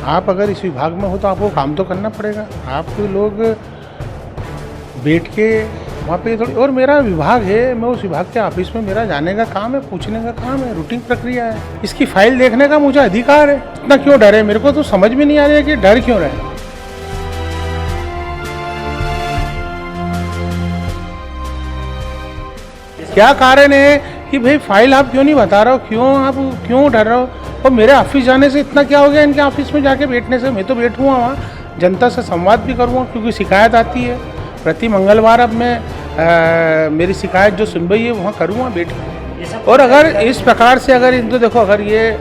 आप अगर इस विभाग में हो तो आपको काम तो करना पड़ेगा। आप लोग बैठ के वहाँ पे थोड़ी, और मेरा विभाग है, मैं उस विभाग के ऑफिस में मेरा जाने का काम है, पूछने का काम है, रूटीन प्रक्रिया है। इसकी फाइल देखने का मुझे अधिकार है। इतना क्यों डर है? मेरे को तो समझ में नहीं आ रहा है कि डर क्यों रहे। क्या कारण है कि भाई फाइल आप क्यों नहीं बता रहे हो, आप क्यों डर रहे हो? और मेरे ऑफिस जाने से इतना क्या हो गया इनके ऑफिस में जाके बैठने से? मैं तो बैठूँगा वहाँ, जनता से संवाद भी करूँगा, क्योंकि शिकायत आती है प्रति मंगलवार। अब मैं मेरी शिकायत जो सुन रही है वहाँ करूँगा बैठ के। और अगर इस प्रकार से अगर इनको देखो, अगर ये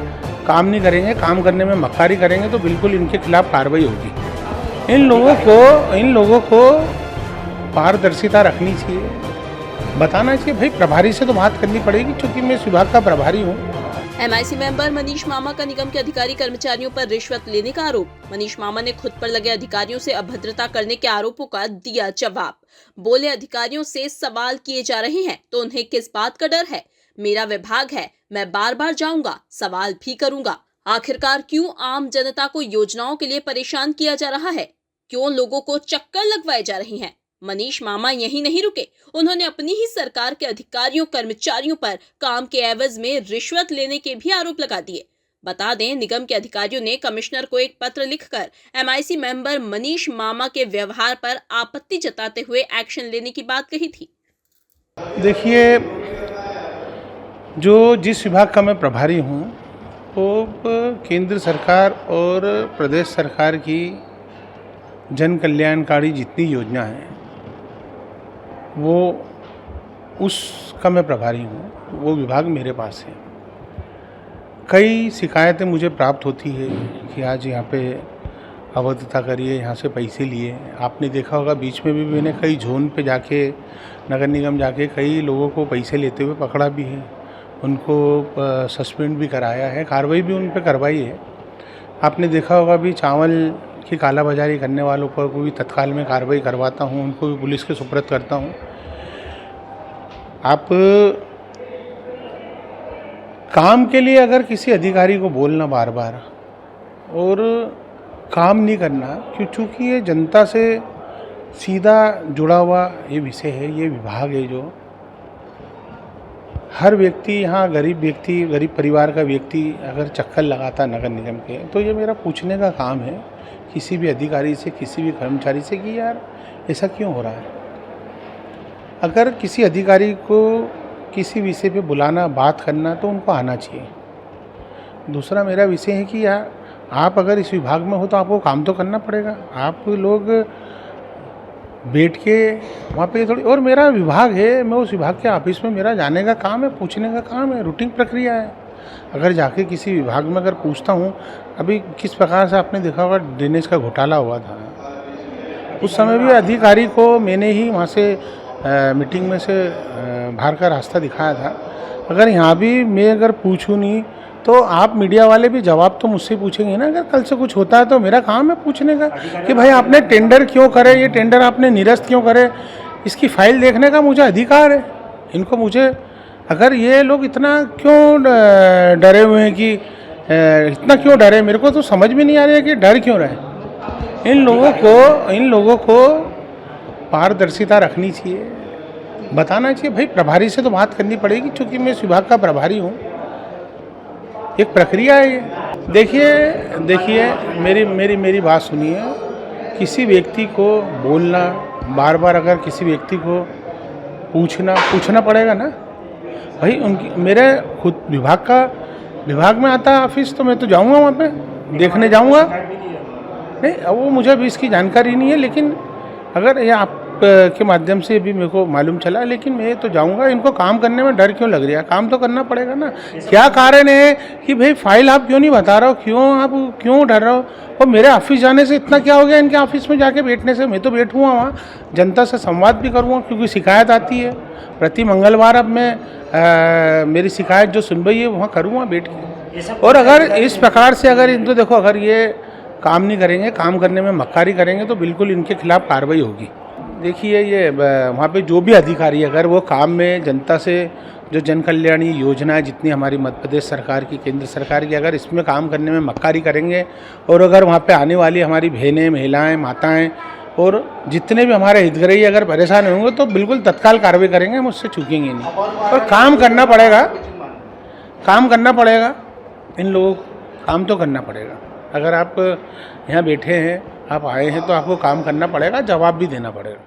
काम नहीं करेंगे, काम करने में मक्कारी करेंगे, तो बिल्कुल इनके खिलाफ कार्रवाई होगी। इन लोगों को पारदर्शिता रखनी चाहिए, बताना चाहिए। भाई प्रभारी से तो बात करनी पड़ेगी, क्योंकि मैं इस विभाग का प्रभारी हूँ। एमआईसी मेंबर मनीष मामा का निगम के अधिकारी कर्मचारियों पर रिश्वत लेने का आरोप। मनीष मामा ने खुद पर लगे अधिकारियों से अभद्रता करने के आरोपों का दिया जवाब। बोले, अधिकारियों से सवाल किए जा रहे हैं तो उन्हें किस बात का डर है? मेरा विभाग है, मैं बार बार जाऊंगा, सवाल भी करूंगा। आखिरकार क्यों आम जनता को योजनाओं के लिए परेशान किया जा रहा है? क्यों लोगों को चक्कर लगवाए जा रहे हैं? मनीष मामा यही नहीं रुके, उन्होंने अपनी ही सरकार के अधिकारियों कर्मचारियों पर काम के एवज में रिश्वत लेने के भी आरोप लगा दिए। बता दें, निगम के अधिकारियों ने कमिश्नर को एक पत्र लिखकर एमआईसी मेंबर मनीष मामा के व्यवहार पर आपत्ति जताते हुए एक्शन लेने की बात कही थी। देखिए, जो जिस विभाग का मैं प्रभारी हूँ, वो केंद्र सरकार और प्रदेश सरकार की जन कल्याणकारी जितनी योजना है, वो उसका मैं प्रभारी हूँ। वो विभाग मेरे पास है। कई शिकायतें मुझे प्राप्त होती है कि आज यहाँ पे अभद्रता करिए, यहाँ से पैसे लिए। आपने देखा होगा बीच में भी मैंने कई जोन पे जाके, नगर निगम जाके कई लोगों को पैसे लेते हुए पकड़ा भी है, उनको सस्पेंड भी कराया है, कार्रवाई भी उन पर करवाई है। आपने देखा होगा भी चावल की कालाबाजारी करने वालों पर भी तत्काल में कार्रवाई करवाता हूँ, उनको भी पुलिस के सुपुर्द करता हूँ। आप काम के लिए अगर किसी अधिकारी को बोलना बार बार और काम नहीं करना, क्योंकि ये जनता से सीधा जुड़ा हुआ ये विषय है, ये विभाग है। जो हर व्यक्ति यहाँ, गरीब परिवार का व्यक्ति अगर चक्कर लगाता नगर निगम के, तो ये मेरा पूछने का काम है किसी भी अधिकारी से, किसी भी कर्मचारी से, कि यार ऐसा क्यों हो रहा है। अगर किसी अधिकारी को किसी विषय पे बुलाना, बात करना, तो उनको आना चाहिए। दूसरा मेरा विषय है कि यार आप अगर इस विभाग में हो तो आपको काम तो करना पड़ेगा। आप लोग बैठ के वहाँ पे थोड़ी, और मेरा विभाग है, मैं उस विभाग के ऑफिस में मेरा जाने का काम है, पूछने का काम है, रूटीन प्रक्रिया है। अगर जाके किसी विभाग में अगर पूछता हूँ, अभी किस प्रकार से आपने देखा होगा ड्रेनेज का घोटाला हुआ था, उस समय भी अधिकारी को मैंने ही वहाँ से मीटिंग में से बाहर का रास्ता दिखाया था। अगर यहाँ भी मैं अगर पूछूँ नहीं, तो आप मीडिया वाले भी जवाब तो मुझसे पूछेंगे ना। अगर कल से कुछ होता है तो मेरा काम है पूछने का कि भाई आपने टेंडर क्यों करे, ये टेंडर आपने निरस्त क्यों करे, इसकी फाइल देखने का मुझे अधिकार है। इनको मुझे, अगर ये लोग इतना क्यों डरे हुए हैं कि इतना क्यों डरे, मेरे को तो समझ में नहीं आ रहा है कि डर क्यों रहे। इन लोगों को पारदर्शिता रखनी चाहिए, बताना चाहिए। भाई प्रभारी से तो बात करनी पड़ेगी, क्योंकि मैं इस विभाग का प्रभारी हूँ। एक प्रक्रिया है ये। देखिए मेरी बात सुनिए। किसी व्यक्ति को बोलना बार बार, अगर किसी व्यक्ति को पूछना पड़ेगा ना भाई। मेरे खुद विभाग में आता है ऑफिस, तो मैं तो जाऊंगा वहाँ पे, देखने जाऊंगा। नहीं, वो मुझे अभी इसकी जानकारी नहीं है, लेकिन अगर ये आप के माध्यम से भी मेरे को मालूम चला, लेकिन मैं तो जाऊंगा। इनको काम करने में डर क्यों लग रहा है? काम तो करना पड़ेगा ना। क्या कारण है कि भाई फाइल आप क्यों नहीं बता रहे हो, आप क्यों डर रहे हो? और मेरे ऑफिस जाने से इतना क्या हो गया इनके ऑफिस में जाके बैठने से? मैं तो बैठूँगा वहाँ, जनता से संवाद भी करूँगा, क्योंकि शिकायत आती है प्रति मंगलवार। अब मैं मेरी शिकायत जो सुन रही है वहाँ करूँगा बैठ के। और अगर इस प्रकार से अगर इनको देखो, अगर ये काम नहीं करेंगे, काम करने में मक्कारी करेंगे, तो बिल्कुल इनके खिलाफ कार्रवाई होगी। देखिए, ये वहाँ पे जो भी अधिकारी, अगर वो काम में जनता से जो जन कल्याणी योजना है जितनी हमारी मध्य प्रदेश सरकार की, केंद्र सरकार की, अगर इसमें काम करने में मक्कारी करेंगे और अगर वहाँ पे आने वाली हमारी बहनें, महिलाएं, माताएं और जितने भी हमारे हितग्राही अगर परेशान होंगे तो बिल्कुल तत्काल कार्रवाई करेंगे, हम उससे चूकेंगे नहीं। और काम करना पड़ेगा इन लोगों को, काम तो करना पड़ेगा। अगर आप यहाँ बैठे हैं, आप आए हैं तो आपको काम करना पड़ेगा, जवाब भी देना पड़ेगा।